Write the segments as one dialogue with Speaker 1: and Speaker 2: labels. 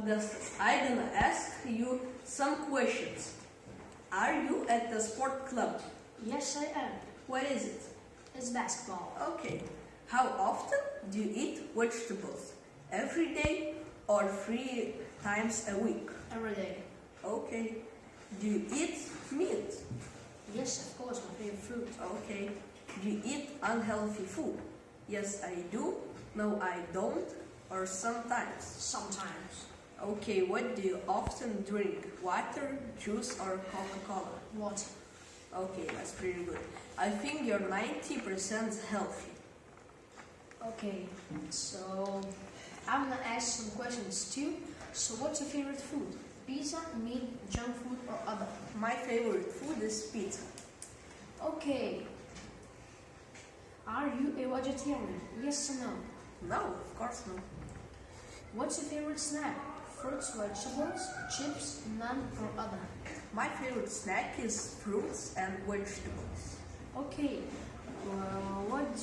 Speaker 1: I'm gonna ask you some questions. Are you at the sport club?
Speaker 2: Yes, I am.
Speaker 1: What is it?
Speaker 2: It's basketball.
Speaker 1: Okay. How often do you eat vegetables? Every day or 3 times a week?
Speaker 2: Every day.
Speaker 1: Okay. Do you eat meat?
Speaker 2: Yes, of course, my favorite fruit.
Speaker 1: Okay. Do you eat unhealthy food? Yes, I do. No, I don't. Or sometimes.
Speaker 2: Sometimes.
Speaker 1: Okay, what do you often drink? Water, juice, or Coca-Cola?
Speaker 2: Water.
Speaker 1: Okay, that's pretty good. I think you're 90% healthy.
Speaker 2: Okay, so I'm gonna ask some questions too. So what's your favorite food? Pizza, meat, junk food, or other?
Speaker 1: My favorite food is pizza.
Speaker 2: Okay. Are you a vegetarian? Yes or no?
Speaker 1: No, of course not.
Speaker 2: What's your favorite snack? Fruits, vegetables, chips, none, or other?
Speaker 1: My favorite snack is fruits and vegetables.
Speaker 2: Okay. What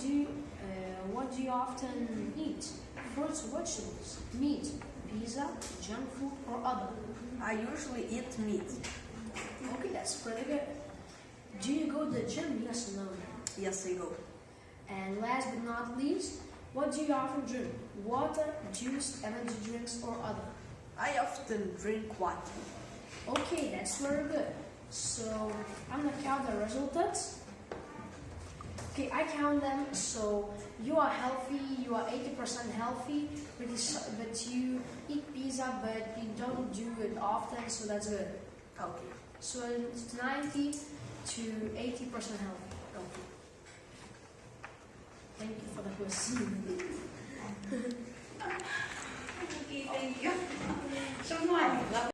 Speaker 2: do you often eat? Fruits, vegetables, meat, pizza, junk food, or other?
Speaker 1: I usually eat meat.
Speaker 2: Okay, that's pretty good. Do you go to the gym? Yes or no?
Speaker 1: Yes, I go.
Speaker 2: And last but not least, what do you often drink? Water, juice, energy drinks, or other?
Speaker 1: I often drink water.
Speaker 2: Okay, that's very good. So I'm gonna count the results. Okay, I count them. So you are healthy, you are 80% healthy, but you eat pizza, but you don't do it often, so that's good.
Speaker 1: Okay.
Speaker 2: So it's 90 to 80% healthy.
Speaker 1: Okay.
Speaker 2: Thank you for the question.
Speaker 3: Okay, thank you. So much.